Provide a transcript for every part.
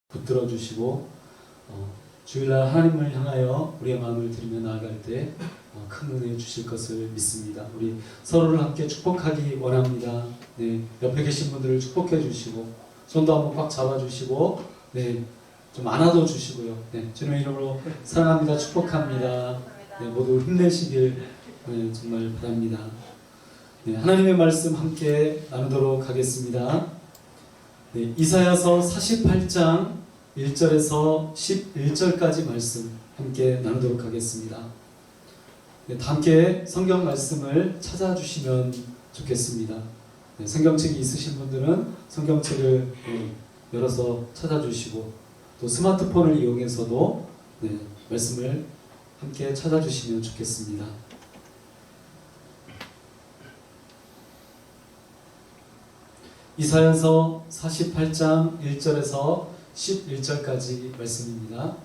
붙들어 주시고 주일날 하나님을 향하여 우리의 마음을 들이며 나아갈 때 큰 은혜 주실 것을 믿습니다. 우리 서로를 함께 축복하기 원합니다. 네, 옆에 계신 분들을 축복해 주시고 손도 한번 꽉 잡아 주시고 네, 좀 안아도 주시고요. 네, 주님의 이름으로 사랑합니다. 축복합니다. 네, 모두 힘내시길 정말 바랍니다. 네, 하나님의 말씀 함께 나누도록 하겠습니다. 네, 이사야서 48장 1절에서 11절까지 말씀 함께 나누도록 하겠습니다. 네, 함께 성경 말씀을 찾아주시면 좋겠습니다. 네, 성경책이 있으신 분들은 성경책을 열어서 찾아주시고 또 스마트폰을 이용해서도 말씀을 함께 찾아주시면 좋겠습니다. 이사야서 48장 1절에서 11절까지 말씀입니다.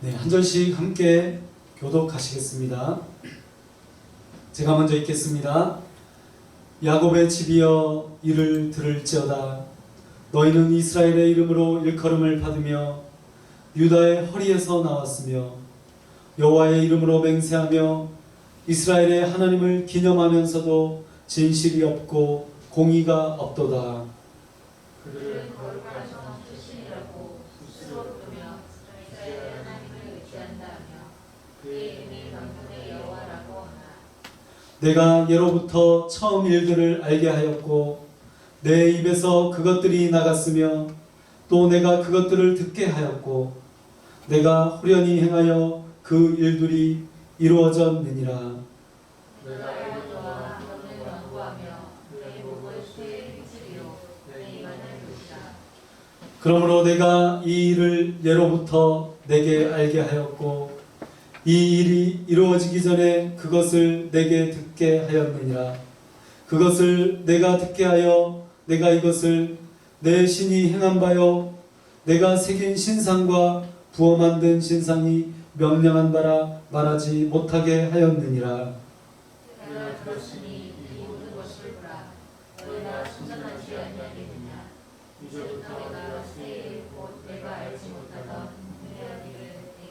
네, 한 절씩 함께 교독하시겠습니다. 제가 먼저 읽겠습니다. 야곱의 집이여 이를 들을지어다. 너희는 이스라엘의 이름으로 일컬음을 받으며 유다의 허리에서 나왔으며 여호와의 이름으로 맹세하며 이스라엘의 하나님을 기념하면서도 진실이 없고 공의가 없도다. 그들은 거룩한 성 출신이라고 스스로 부르며 이스라엘의 하나님을 의지한다며 그의 이름이 만군의 여호와라고 하나. 내가 예로부터 처음 일들을 알게 하였고 내 입에서 그것들이 나갔으며 또 내가 그것들을 듣게 하였고 내가 호련히 행하여 그 일들이 이루어졌느니라. 내가 여호와와 너는 연구하며 내 목을 수의 빛이리요 내 입안을 두시라. 그러므로 내가 이 일을 예로부터 내게 알게 하였고 이 일이 이루어지기 전에 그것을 내게 듣게 하였느니라. 그것을 내가 듣게 하여 내가 이것을 내 신이 행한 바요 내가 새긴 신상과 부어 만든 신상이 명령한 바라 말하지 못하게 하였느니라. 내가 들었으니 이 모든 것을 보라. 너희가 순전하지 아니하겠느냐. 이제부터 내가 새 일 곧 내가 알지 못하던 은혜한 일을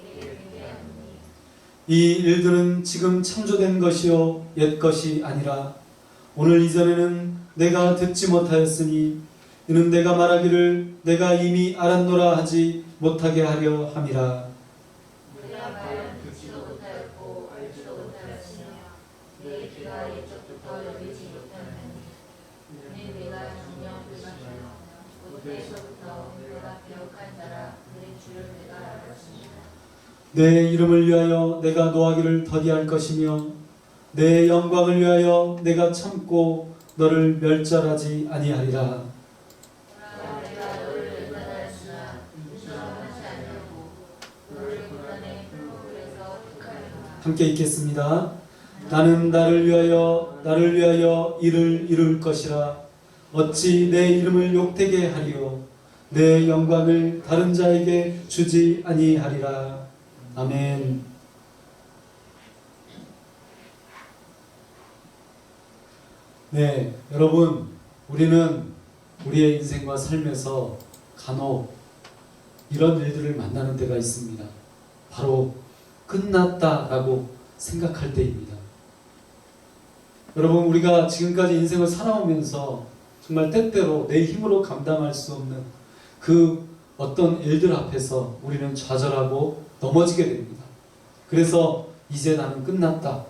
내게 이르게 하노니. 이 일들은 지금 창조된 것이요 옛 것이 아니라 오늘 이전에는 내가 듣지 못하였으니 이는 내가 말하기를 내가 이미 알았노라 하지 못하게 하려 함이라. 내가 과연 듣지도 못하였고 알지도 못하였으며 내 귀가 옛적부터 열리지 못하였느니 이는 내가 정녕 불신하며 그때에서부터 내가 기억한 자라 내 주를 내가 알았습니다. 내 이름을 위하여 내가 노하기를 더디할 것이며 내 영광을 위하여 내가 참고 너를 멸절하지 아니하리라. 그러나 내가 너를 멸절하였으나 인정하지 아니하고 너를 고난의 풀무불에서 택하였노라. 함께 읽겠습니다. 나는 나를 위하여 이를 이룰 것이라. 어찌 내 이름을 욕되게 하리요 내 영광을 다른 자에게 주지 아니하리라. 아멘. 네, 여러분, 우리는 우리의 인생과 삶에서 간혹 이런 일들을 만나는 때가 있습니다. 바로 끝났다라고 생각할 때입니다. 여러분, 우리가 지금까지 인생을 살아오면서 정말 때때로 내 힘으로 감당할 수 없는 그 어떤 일들 앞에서 우리는 좌절하고 넘어지게 됩니다. 그래서 이제 나는 끝났다,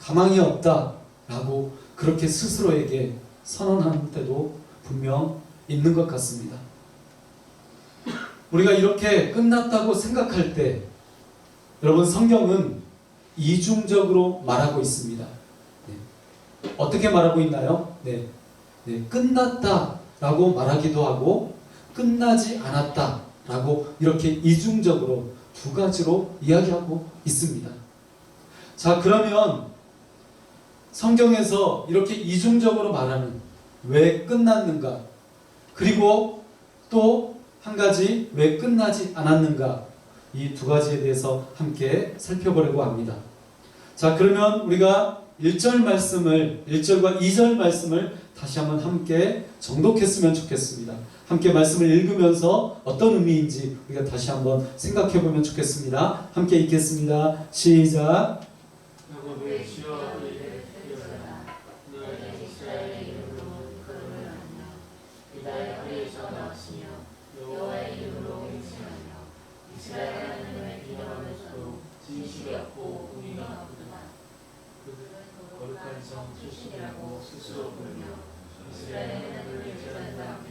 가망이 없다 라고 그렇게 스스로에게 선언하는 때도 분명 있는 것 같습니다. 우리가 이렇게 끝났다고 생각할 때 여러분, 성경은 이중적으로 말하고 있습니다. 네. 어떻게 말하고 있나요? 네. 끝났다라고 말하기도 하고 끝나지 않았다라고 이렇게 이중적으로 두 가지로 이야기하고 있습니다. 자, 그러면 성경에서 이렇게 이중적으로 말하는 왜 끝났는가? 그리고 또 한 가지 왜 끝나지 않았는가, 이 두 가지에 대해서 함께 살펴보려고 합니다. 자, 그러면 우리가 1절 말씀을, 1절과 2절 말씀을 다시 한번 함께 정독했으면 좋겠습니다. 함께 말씀을 읽으면서 어떤 의미인지 우리가 다시 한번 생각해 보면 좋겠습니다. 함께 읽겠습니다. 시작. 야곱의 주여 우리를 살려라. 너희는 이스라엘의 이름으로 걸음을 하며 유다의 허리에서 나왔으며 여호와의 이름으로 맹세하며 이스라엘 하나님을 기념하면서도 진실이 없고 공의가 없도다. 그들은 거룩한 성 출신이라고 스스로 부르며 이스라엘 하나님을 제사한다며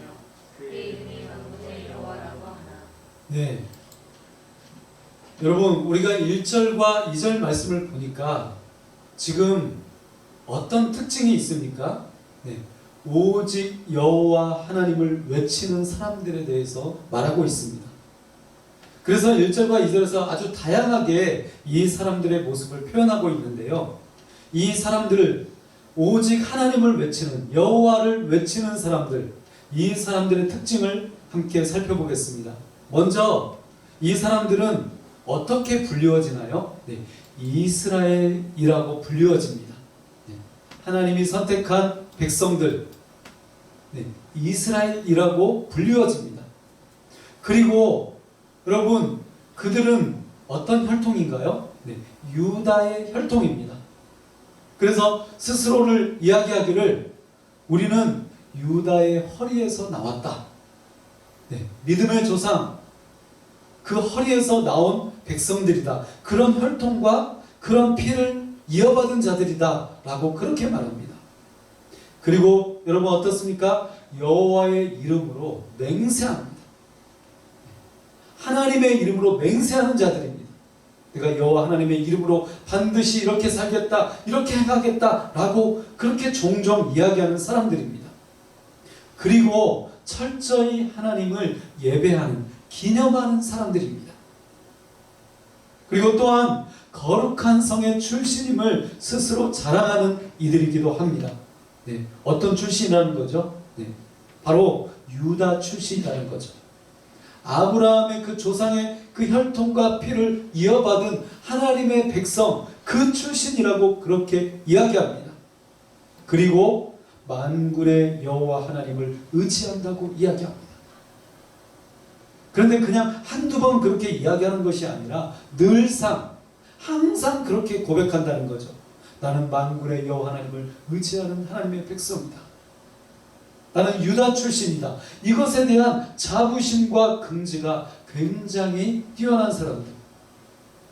그의 이름이 만군의 여호와라고 하나. 네. 여러분, 우리가 1절과 2절 말씀을 보니까 지금 어떤 특징이 있습니까? 네. 오직 여호와 하나님을 외치는 사람들에 대해서 말하고 있습니다. 그래서 1절과 2절에서 아주 다양하게 이 사람들의 모습을 표현하고 있는데요. 이 사람들을 오직 하나님을 외치는, 여호와를 외치는 사람들, 이 사람들의 특징을 함께 살펴보겠습니다. 먼저 이 사람들은 어떻게 불리워지나요? 네, 이스라엘이라고 불리워집니다. 네, 하나님이 선택한 백성들, 네, 이스라엘이라고 불리워집니다. 그리고 여러분, 그들은 어떤 혈통인가요? 네, 유다의 혈통입니다. 그래서 스스로를 이야기하기를 우리는 유다의 허리에서 나왔다. 네, 믿음의 조상, 그 허리에서 나온 백성들이다. 그런 혈통과 그런 피를 이어받은 자들이다 라고 그렇게 말합니다. 그리고 여러분 어떻습니까? 여호와의 이름으로 맹세합니다. 하나님의 이름으로 맹세하는 자들입니다. 내가 여호와 하나님의 이름으로 반드시 이렇게 살겠다, 이렇게 행하겠다 라고 그렇게 종종 이야기하는 사람들입니다. 그리고 철저히 하나님을 예배하는, 기념하는 사람들입니다. 그리고 또한 거룩한 성의 출신임을 스스로 자랑하는 이들이기도 합니다. 네, 어떤 출신이라는 거죠? 네, 바로 유다 출신이라는 거죠. 아브라함의 그 조상의 그 혈통과 피를 이어받은 하나님의 백성, 그 출신이라고 그렇게 이야기합니다. 그리고 만군의 여호와 하나님을 의지한다고 이야기합니다. 그런데 그냥 한두 번 그렇게 이야기하는 것이 아니라 늘상, 항상 그렇게 고백한다는 거죠. 나는 만군의 여호와 하나님을 의지하는 하나님의 백성이다. 나는 유다 출신이다. 이것에 대한 자부심과 긍지가 굉장히 뛰어난 사람들.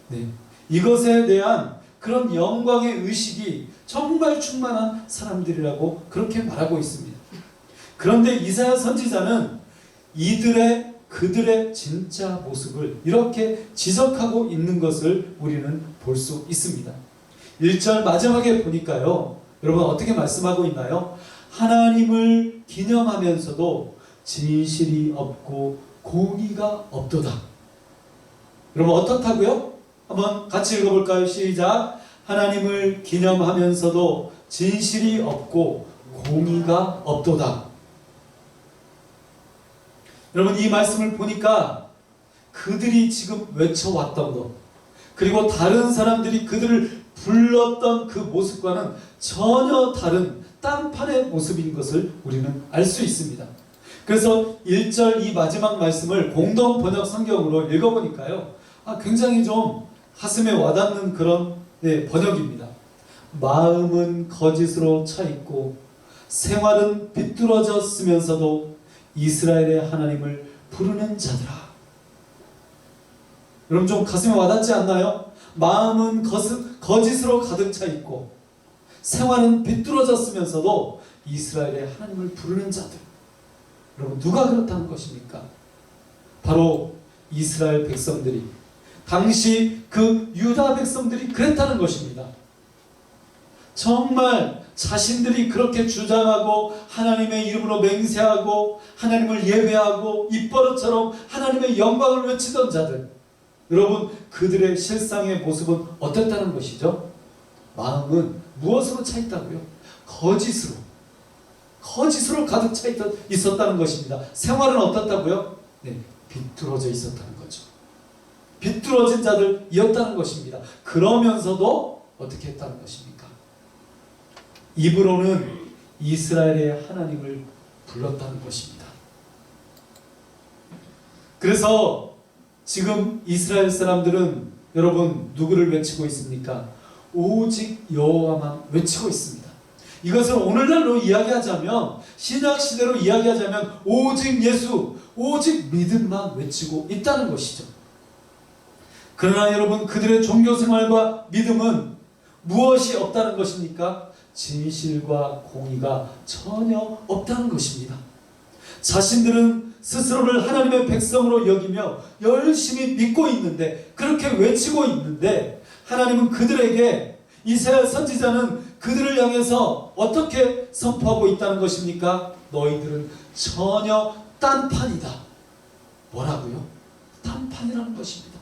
네, 이것에 대한 그런 영광의 의식이 정말 충만한 사람들이라고 그렇게 말하고 있습니다. 그런데 이사야 선지자는 그들의 진짜 모습을 이렇게 지적하고 있는 것을 우리는 볼 수 있습니다. 1절 마지막에 보니까요, 여러분 어떻게 말씀하고 있나요? 하나님을 기념하면서도 진실이 없고 공의가 없도다. 여러분 어떻다고요? 한번 같이 읽어볼까요? 시작. 하나님을 기념하면서도 진실이 없고 공의가 없도다. 여러분 이 말씀을 보니까 그들이 지금 외쳐왔던 것, 그리고 다른 사람들이 그들을 불렀던 그 모습과는 전혀 다른 딴판의 모습인 것을 우리는 알 수 있습니다. 그래서 1절 이 마지막 말씀을 공동 번역 성경으로 읽어보니까요, 굉장히 좀 가슴에 와닿는 그런 번역입니다. 마음은 거짓으로 차 있고 생활은 비뚤어졌으면서도 이스라엘의 하나님을 부르는 자들아. 여러분 좀 가슴에 와닿지 않나요? 마음은 거짓으로 가득 차 있고 생활은 비뚤어졌으면서도 이스라엘의 하나님을 부르는 자들. 여러분 누가 그렇다는 것입니까? 바로 이스라엘 백성들이, 당시 그 유다 백성들이 그랬다는 것입니다. 정말 자신들이 그렇게 주장하고 하나님의 이름으로 맹세하고 하나님을 예배하고 입버릇처럼 하나님의 영광을 외치던 자들, 여러분 그들의 실상의 모습은 어땠다는 것이죠? 마음은 무엇으로 차 있다고요? 거짓으로 가득 차 있었다는 것입니다. 생활은 어떻다고요? 비뚤어져 있었다는 거죠. 비뚤어진 자들이었다는 것입니다. 그러면서도 어떻게 했다는 것입니까? 입으로는 이스라엘의 하나님을 불렀다는 것입니다. 그래서 지금 이스라엘 사람들은 여러분 누구를 외치고 있습니까? 오직 여호와만 외치고 있습니다. 이것을 오늘날로 이야기하자면, 신약 시대로 이야기하자면 오직 예수, 오직 믿음만 외치고 있다는 것이죠. 그러나 여러분, 그들의 종교 생활과 믿음은 무엇이 없다는 것입니까? 진실과 공의가 전혀 없다는 것입니다. 자신들은 스스로를 하나님의 백성으로 여기며 열심히 믿고 있는데, 그렇게 외치고 있는데, 하나님은 그들에게, 이사야 선지자는 그들을 향해서 어떻게 선포하고 있다는 것입니까? 너희들은 전혀 딴판이다. 뭐라고요? 딴판이라는 것입니다.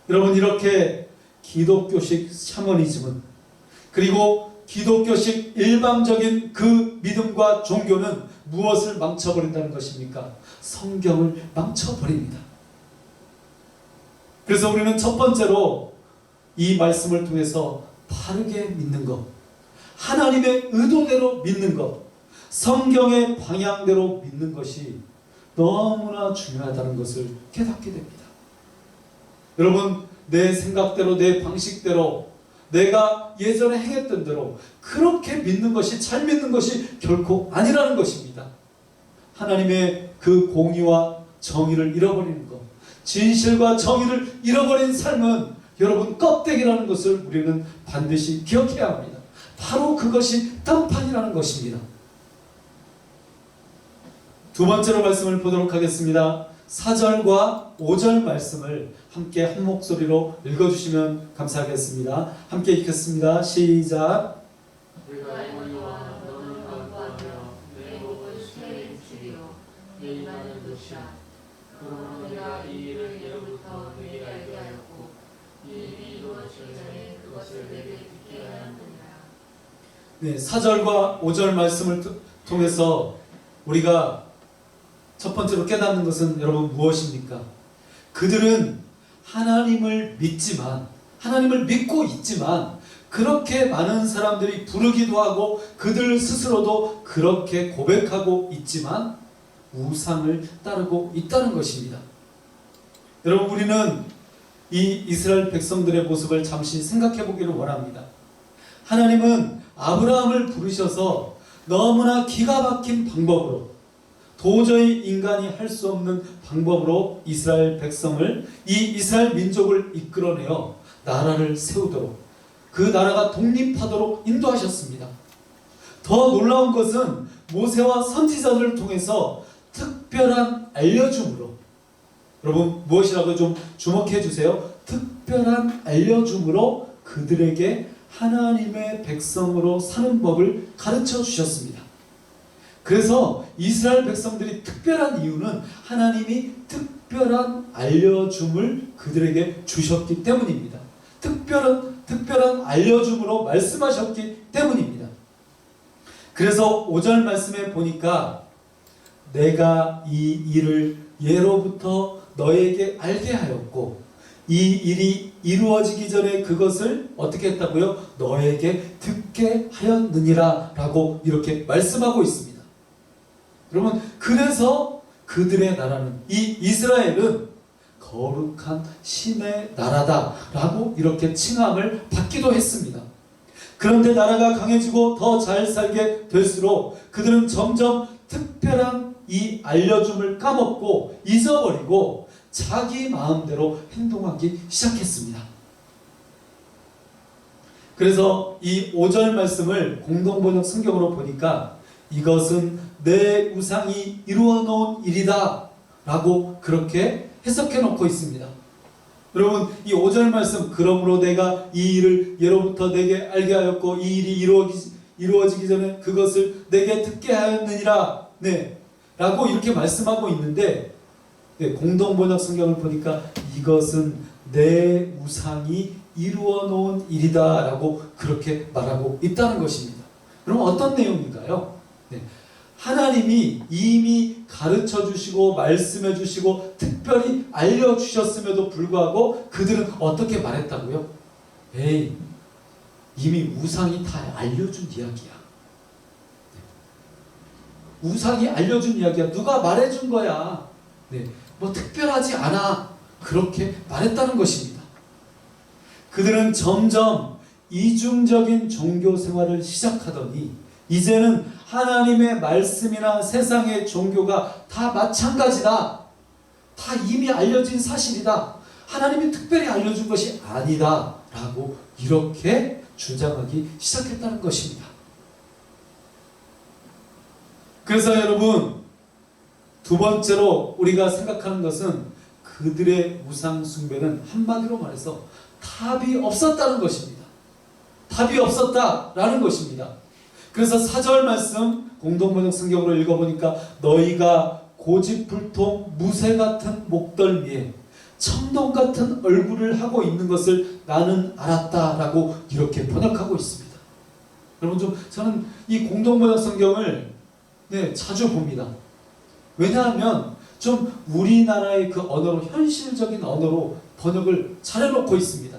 여러분, 이렇게 기독교식 샤머니즘은, 그리고 기독교식 일방적인 그 믿음과 종교는 무엇을 망쳐버린다는 것입니까? 성경을 망쳐버립니다. 그래서 우리는 첫 번째로 이 말씀을 통해서 바르게 믿는 것, 하나님의 의도대로 믿는 것, 성경의 방향대로 믿는 것이 너무나 중요하다는 것을 깨닫게 됩니다. 여러분, 내 생각대로, 내 방식대로, 내가 예전에 행했던 대로 그렇게 믿는 것이, 잘 믿는 것이 결코 아니라는 것입니다. 하나님의 그 공의와 정의를 잃어버리는 것, 진실과 정의를 잃어버린 삶은 여러분 껍데기라는 것을 우리는 반드시 기억해야 합니다. 바로 그것이 딴판이라는 것입니다. 두 번째로 말씀을 보도록 하겠습니다. 4절과 5절 말씀을 함께 한 목소리로 읽어주시면 감사하겠습니다. 함께 읽겠습니다. 시작. 내가 영원히와 너는 강구하며 내 목을 스테인 줄이요 내 이마는 듯이야. 그러므로 내가 이 일을 예로부터 내게 알게 하였고 이 일이 이루어지기 전에 그것을 내게 듣게 하였느니라. 4절과 5절 말씀을 통해서 우리가 첫 번째로 깨닫는 것은 여러분 무엇입니까? 그들은 하나님을 믿지만, 하나님을 믿고 있지만, 그렇게 많은 사람들이 부르기도 하고 그들 스스로도 그렇게 고백하고 있지만 우상을 따르고 있다는 것입니다. 여러분, 우리는 이 이스라엘 백성들의 모습을 잠시 생각해 보기를 원합니다. 하나님은 아브라함을 부르셔서 너무나 기가 막힌 방법으로, 도저히 인간이 할 수 없는 방법으로 이스라엘 백성을, 이 이스라엘 민족을 이끌어내어 나라를 세우도록, 그 나라가 독립하도록 인도하셨습니다. 더 놀라운 것은 모세와 선지자들을 통해서 특별한 알려줌으로, 여러분 무엇이라고 좀 주목해 주세요. 특별한 알려줌으로 그들에게 하나님의 백성으로 사는 법을 가르쳐 주셨습니다. 그래서 이스라엘 백성들이 특별한 이유는 하나님이 특별한 알려줌을 그들에게 주셨기 때문입니다. 특별한 알려줌으로 말씀하셨기 때문입니다. 그래서 5절 말씀에 보니까 내가 이 일을 예로부터 너에게 알게 하였고 이 일이 이루어지기 전에 그것을 어떻게 했다고요? 너에게 듣게 하였느니라 라고 이렇게 말씀하고 있습니다. 여러분, 그래서 그들의 나라는, 이 이스라엘은 거룩한 신의 나라다 라고 이렇게 칭함을 받기도 했습니다. 그런데 나라가 강해지고 더 잘 살게 될수록 그들은 점점 특별한 이 알려줌을 까먹고 잊어버리고 자기 마음대로 행동하기 시작했습니다. 그래서 이 5절 말씀을 공동번역 성경으로 보니까 이것은 내 우상이 이루어 놓은 일이다 라고 그렇게 해석해 놓고 있습니다. 여러분, 이 5절 말씀, 그러므로 내가 이 일을 예로부터 내게 알게 하였고 이 일이 이루어지기 전에 그것을 내게 듣게 하였느니라 라고 이렇게 말씀하고 있는데, 공동번역 성경을 보니까 이것은 내 우상이 이루어 놓은 일이다 라고 그렇게 말하고 있다는 것입니다. 그럼 어떤 내용인가요? 하나님이 이미 가르쳐 주시고 말씀해 주시고 특별히 알려주셨음에도 불구하고 그들은 어떻게 말했다고요? 에이, 이미 우상이 다 알려준 이야기야. 우상이 알려준 이야기야. 누가 말해준 거야. 네, 뭐 특별하지 않아. 그렇게 말했다는 것입니다. 그들은 점점 이중적인 종교 생활을 시작하더니 이제는 하나님의 말씀이나 세상의 종교가 다 마찬가지다. 다 이미 알려진 사실이다. 하나님이 특별히 알려준 것이 아니다. 라고 이렇게 주장하기 시작했다는 것입니다. 그래서 여러분, 두 번째로 우리가 생각하는 것은 그들의 우상 숭배는 한마디로 말해서 답이 없었다는 것입니다. 답이 없었다라는 것입니다. 그래서 4절 말씀 공동번역 성경으로 읽어보니까 너희가 고집불통 무쇠 같은 목덜미에 청동 같은 얼굴을 하고 있는 것을 나는 알았다라고 이렇게 번역하고 있습니다. 여러분, 저는 이 공동번역 성경을 자주 봅니다. 왜냐하면 좀 우리나라의 그 언어로, 현실적인 언어로 번역을 잘 해놓고 있습니다.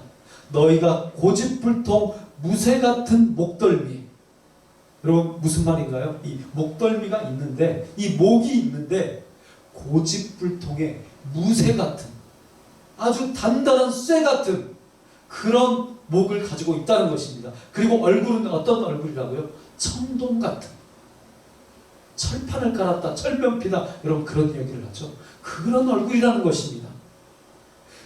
너희가 고집불통 무쇠 같은 목덜미. 여러분, 무슨 말인가요? 이 목덜미가 있는데, 이 목이 있는데 고집불통에 무쇠 같은, 아주 단단한 쇠 같은 그런 목을 가지고 있다는 것입니다. 그리고 얼굴은 어떤 얼굴이라고요? 청동 같은, 철판을 깔았다, 철면피다, 여러분 그런 얘기를 하죠. 그런 얼굴이라는 것입니다.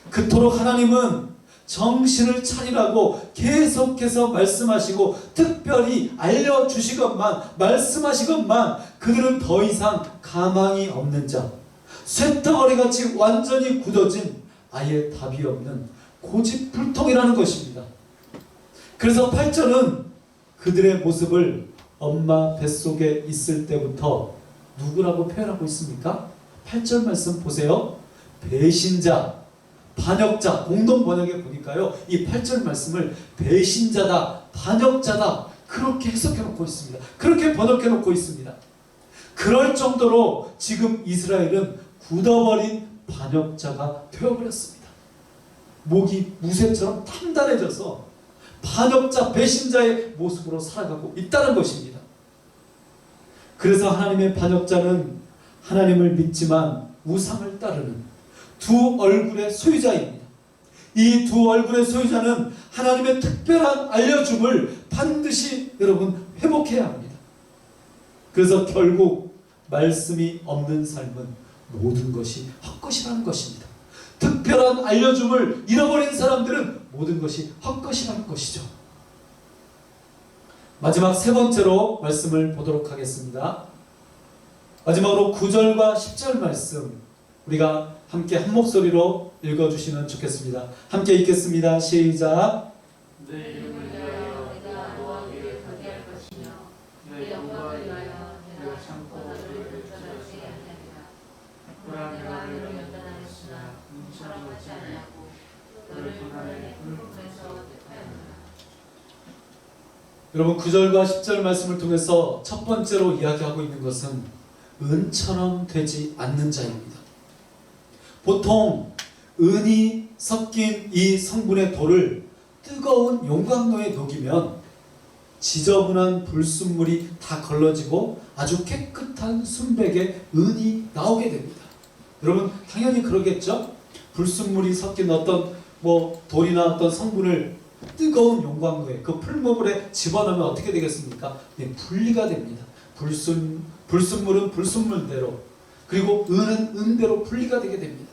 그토록 하나님은 정신을 차리라고 계속해서 말씀하시고 특별히 알려주시건만, 말씀하시건만 그들은 더 이상 가망이 없는 자, 쇳덩어리같이 완전히 굳어진 아예 답이 없는 고집불통이라는 것입니다. 그래서 8절은 그들의 모습을 엄마 뱃속에 있을 때부터 누구라고 표현하고 있습니까? 8절 말씀 보세요. 배신자, 반역자, 공동 번역에 보니까요, 이 8절 말씀을 배신자다, 반역자다, 그렇게 해석해 놓고 있습니다. 그렇게 번역해 놓고 있습니다. 그럴 정도로 지금 이스라엘은 굳어버린 반역자가 되어버렸습니다. 목이 무쇠처럼 단단해져서 반역자, 배신자의 모습으로 살아가고 있다는 것입니다. 그래서 하나님의 반역자는 하나님을 믿지만 우상을 따르는 두 얼굴의 소유자입니다. 이 두 얼굴의 소유자는 하나님의 특별한 알려줌을 반드시 여러분 회복해야 합니다. 그래서 결국 말씀이 없는 삶은 모든 것이 헛것이라는 것입니다. 특별한 알려줌을 잃어버린 사람들은 모든 것이 헛것이라는 것이죠. 마지막 세 번째로 말씀을 보도록 하겠습니다. 마지막으로 9절과 10절 말씀 우리가 함께 한 목소리로 읽어주시면 좋겠습니다. 함께 읽겠습니다. 시작. 내 이름을 위하여 내가 너와 위를 가게 할 것이며 내 영광을 위하여 내가 참고 너를 불편하지 아니하리라. 그러나 내가 너를 연단하였으나 눈처럼 하지 아니하고 너를 불안의 푸른에서 택하였노라. 여러분, 9절과 10절 말씀을 통해서 첫 번째로 이야기하고 있는 것은 은처럼 되지 않는 자입니다. 보통 은이 섞인 이 성분의 돌을 뜨거운 용광로에 녹이면 지저분한 불순물이 다 걸러지고 아주 깨끗한 순백의 은이 나오게 됩니다. 여러분, 당연히 그러겠죠? 불순물이 섞인 어떤 돌이나 어떤 성분을 뜨거운 용광로에, 그 풀무불에 집어넣으면 어떻게 되겠습니까? 분리가 됩니다. 불순물은 불순물대로, 그리고 은은 은대로 분리가 되게 됩니다.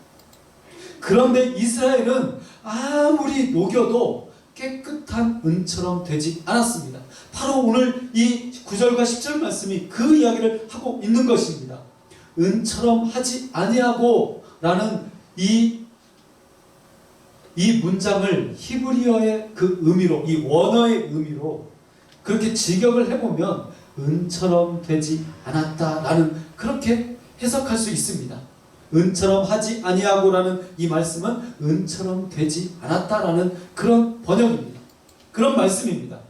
그런데 이스라엘은 아무리 녹여도 깨끗한 은처럼 되지 않았습니다. 바로 오늘 이 9절과 10절 말씀이 그 이야기를 하고 있는 것입니다. 은처럼 하지 아니하고 라는 이 문장을 히브리어의 그 의미로, 이 원어의 의미로 그렇게 직역을 해보면 은처럼 되지 않았다라는, 그렇게 해석할 수 있습니다. 은처럼 하지 아니하고라는 이 말씀은 은처럼 되지 않았다라는 그런 번역입니다. 그런 말씀입니다.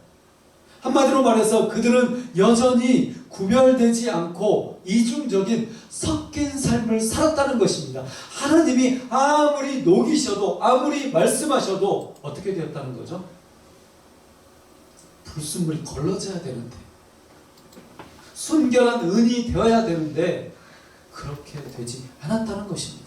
한마디로 말해서 그들은 여전히 구별되지 않고 이중적인 섞인 삶을 살았다는 것입니다. 하나님이 아무리 녹이셔도 아무리 말씀하셔도 어떻게 되었다는 거죠? 불순물이 걸러져야 되는데, 순결한 은이 되어야 되는데 그렇게 되지 않았다는 것입니다.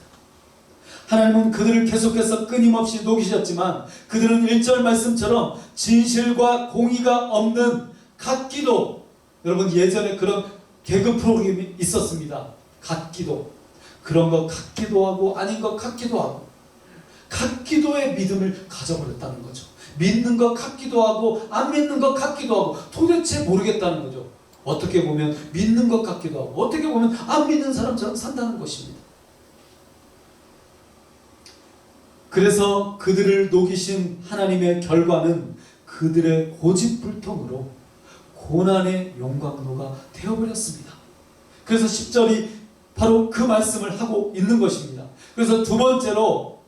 하나님은 그들을 계속해서 끊임없이 녹이셨지만 그들은 1절 말씀처럼 진실과 공의가 없는 갓기도, 여러분 예전에 그런 개그 프로그램이 있었습니다. 갓기도. 그런 거 같기도 하고 아닌 것 같기도 하고, 갓기도의 믿음을 가져버렸다는 거죠. 믿는 것 같기도 하고 안 믿는 것 같기도 하고 도대체 모르겠다는 거죠. 어떻게 보면 믿는 것 같기도 하고 어떻게 보면 안 믿는 사람처럼 산다는 것입니다. 그래서 그들을 녹이신 하나님의 결과는 그들의 고집불통으로 고난의 용광로가 되어버렸습니다. 그래서 10절이 바로 그 말씀을 하고 있는 것입니다. 그래서 두 번째로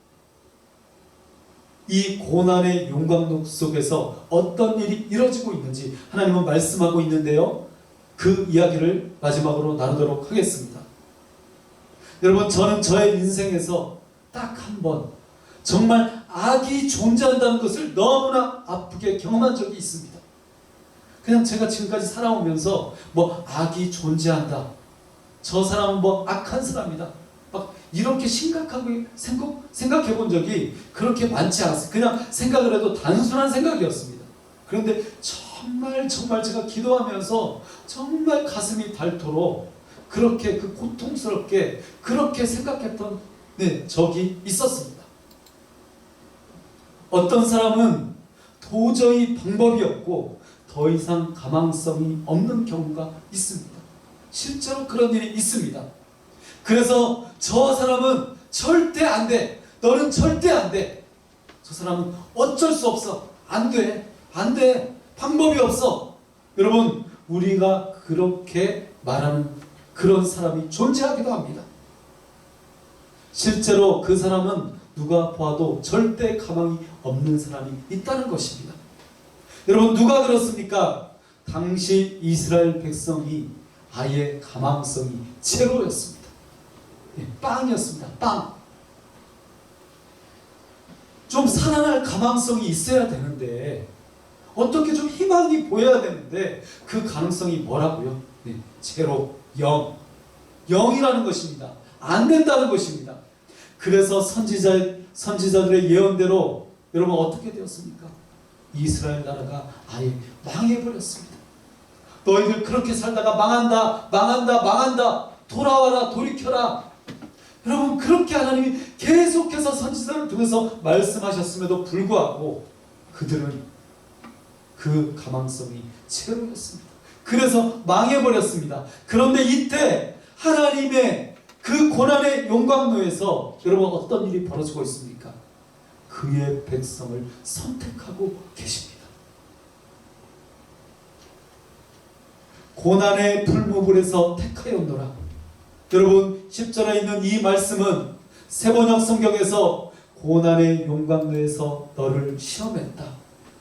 이 고난의 용광로 속에서 어떤 일이 이루어지고 있는지 하나님은 말씀하고 있는데요. 그 이야기를 마지막으로 나누도록 하겠습니다. 여러분, 저는 저의 인생에서 딱 한 번 정말 악이 존재한다는 것을 너무나 아프게 경험한 적이 있습니다. 그냥 제가 지금까지 살아오면서 뭐 악이 존재한다, 저 사람은 뭐 악한 사람이다, 막 이렇게 심각하게 생각해 본 적이 그렇게 많지 않았어요. 그냥 생각을 해도 단순한 생각이었습니다. 그런데 정말 제가 기도하면서 정말 가슴이 닳도록 그렇게 고통스럽게 그렇게 생각했던 적이 있었습니다. 어떤 사람은 도저히 방법이 없고 더 이상 가망성이 없는 경우가 있습니다. 실제로 그런 일이 있습니다. 그래서 저 사람은 절대 안 돼, 너는 절대 안 돼, 저 사람은 어쩔 수 없어, 안 돼, 방법이 없어. 여러분, 우리가 그렇게 말하는 그런 사람이 존재하기도 합니다. 실제로 그 사람은 누가 봐도 절대 가망이 없는 사람이 있다는 것입니다. 여러분, 누가 그렇습니까? 당시 이스라엘 백성이 아예 가망성이 제로였습니다. 빵이었습니다. 빵. 좀 살아날 가망성이 있어야 되는데, 어떻게 좀 희망이 보여야 되는데 그 가능성이 뭐라고요? 제로, 0. 0이라는 것입니다. 안 된다는 것입니다. 그래서 선지자들의 예언대로 여러분 어떻게 되었습니까? 이스라엘 나라가 아예 망해버렸습니다. 너희들 그렇게 살다가 망한다, 돌아와라, 돌이켜라. 여러분, 그렇게 하나님이 계속해서 선지자를 통해서 말씀하셨음에도 불구하고 그들은 그 가망성이 제로였습니다. 그래서 망해버렸습니다. 그런데 이때 하나님의 그 고난의 용광로에서 여러분 어떤 일이 벌어지고 있습니까? 그의 백성을 선택하고 계십니다. 고난의 풀무불에서 택하였노라. 여러분, 10절에 있는 이 말씀은 세번역 성경에서 고난의 용광로에서 너를 시험했다,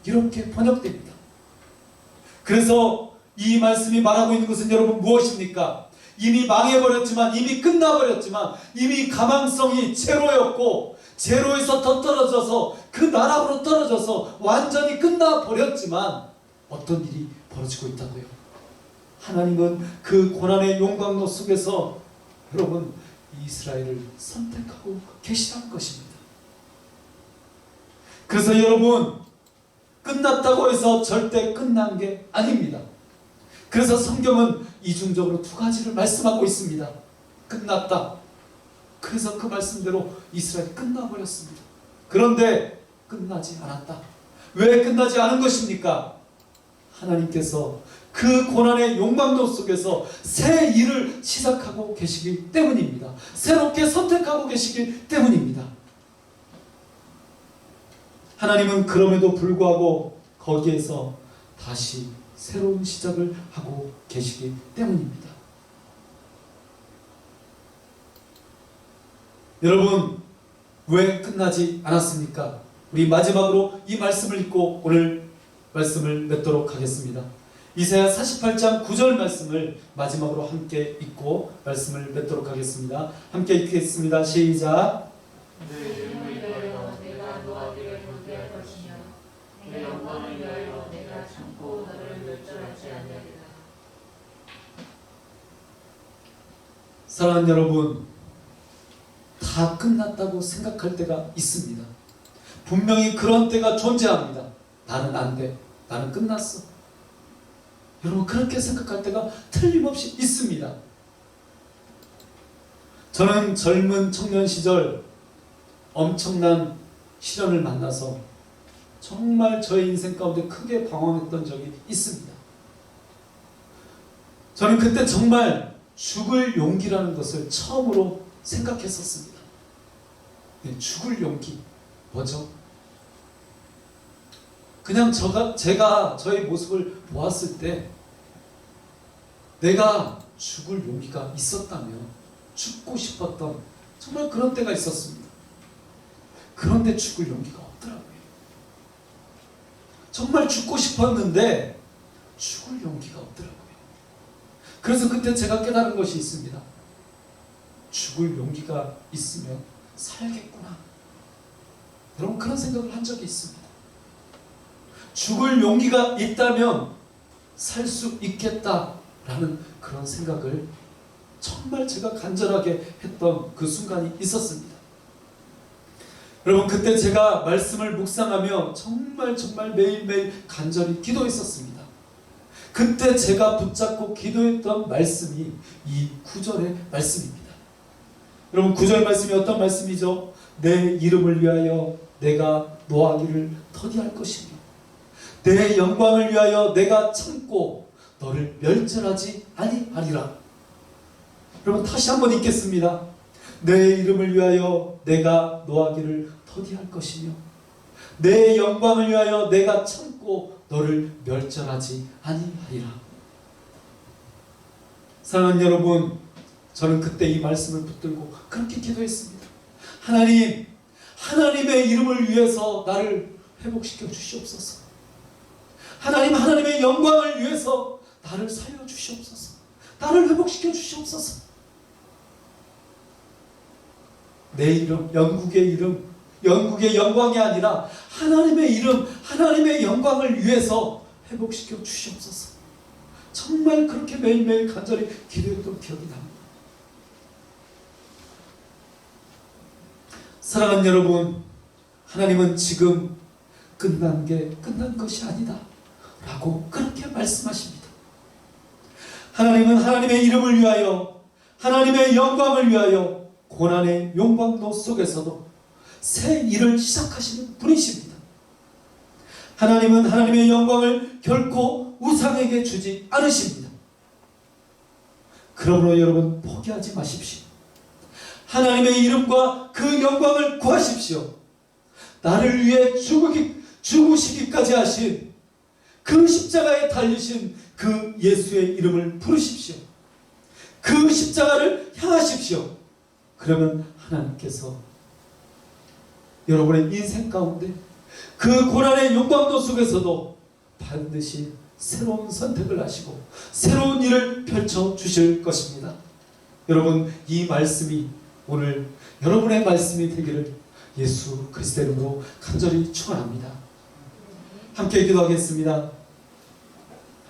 이렇게 번역됩니다. 그래서 이 말씀이 말하고 있는 것은 여러분 무엇입니까? 이미 망해버렸지만, 이미 끝나버렸지만, 이미 가망성이 제로였고, 제로에서 더 떨어져서 그 나락으로 떨어져서 완전히 끝나버렸지만 어떤 일이 벌어지고 있다고요? 하나님은 그 고난의 용광로 속에서 여러분 이스라엘을 선택하고 계시다는 것입니다. 그래서 여러분, 끝났다고 해서 절대 끝난 게 아닙니다. 그래서 성경은 이중적으로 두 가지를 말씀하고 있습니다. 끝났다. 그래서 그 말씀대로 이스라엘이 끝나버렸습니다. 그런데 끝나지 않았다. 왜 끝나지 않은 것입니까? 하나님께서 그 고난의 용광로 속에서 새 일을 시작하고 계시기 때문입니다. 새롭게 선택하고 계시기 때문입니다. 하나님은 그럼에도 불구하고 거기에서 다시 새로운 시작을 하고 계시기 때문입니다. 여러분, 왜 끝나지 않았습니까? 우리 마지막으로 이 말씀을 읽고 오늘 말씀을 맺도록 하겠습니다. 이사야 48장 9절 말씀을 마지막으로 함께 읽고 말씀을 맺도록 하겠습니다. 함께 읽겠습니다. 시작. 내 이름을 위하여 내가 노아들을 도대할 것이며 내 영광을 위하여 내가 참고 너를 멸절하지 아니하리라. 사랑하는 여러분, 다 끝났다고 생각할 때가 있습니다. 분명히 그런 때가 존재합니다. 나는 안 돼. 나는 끝났어. 여러분, 그렇게 생각할 때가 틀림없이 있습니다. 저는 젊은 청년 시절 엄청난 시련을 만나서 정말 저의 인생 가운데 크게 방황했던 적이 있습니다. 저는 그때 정말 죽을 용기라는 것을 처음으로 생각했었습니다. 네, 죽을 용기 뭐죠? 그냥 제가 저의 모습을 보았을 때 내가 죽을 용기가 있었다면 죽고 싶었던 정말 그런 때가 있었습니다. 그런데 죽을 용기가 없더라고요. 정말 죽고 싶었는데 죽을 용기가 없더라고요. 그래서 그때 제가 깨달은 것이 있습니다. 죽을 용기가 있으면 살겠구나. 여러분, 그런 생각을 한 적이 있습니다. 죽을 용기가 있다면 살 수 있겠다라는 그런 생각을 정말 제가 간절하게 했던 그 순간이 있었습니다. 여러분, 그때 제가 말씀을 묵상하며 정말 매일매일 간절히 기도했었습니다. 그때 제가 붙잡고 기도했던 말씀이 이 9절의 말씀입니다. 여러분, 9절 말씀이 어떤 말씀이죠? 내 이름을 위하여 내가 노하기를 더디할 것이며 내 영광을 위하여 내가 참고 너를 멸절하지 아니하리라. 여러분, 다시 한번 읽겠습니다. 내 이름을 위하여 내가 노하기를 더디할 것이며 내 영광을 위하여 내가 참고 너를 멸절하지 아니하리라. 사랑하는 여러분, 저는 그때 이 말씀을 붙들고 그렇게 기도했습니다. 하나님, 하나님의 이름을 위해서 나를 회복시켜 주시옵소서. 하나님, 하나님의 영광을 위해서 나를 살려 주시옵소서. 나를 회복시켜 주시옵소서. 내 이름, 영국의 이름, 영국의 영광이 아니라 하나님의 이름, 하나님의 영광을 위해서 회복시켜 주시옵소서. 정말 그렇게 매일매일 간절히 기도했던 기억이 납니다. 사랑하는 여러분, 하나님은 지금 끝난 게 끝난 것이 아니다 라고 그렇게 말씀하십니다. 하나님은 하나님의 이름을 위하여, 하나님의 영광을 위하여 고난의 용광로 속에서도 새 일을 시작하시는 분이십니다. 하나님은 하나님의 영광을 결코 우상에게 주지 않으십니다. 그러므로 여러분, 포기하지 마십시오. 하나님의 이름과 그 영광을 구하십시오. 나를 위해 죽으시기까지 하신 그 십자가에 달리신 그 예수의 이름을 부르십시오. 그 십자가를 향하십시오. 그러면 하나님께서 여러분의 인생 가운데 그 고난의 용광로 속에서도 반드시 새로운 선택을 하시고 새로운 일을 펼쳐 주실 것입니다. 여러분, 이 말씀이 오늘 여러분의 말씀이 되기를 예수 그리스도의 이름으로 간절히 축원합니다. 함께 기도하겠습니다.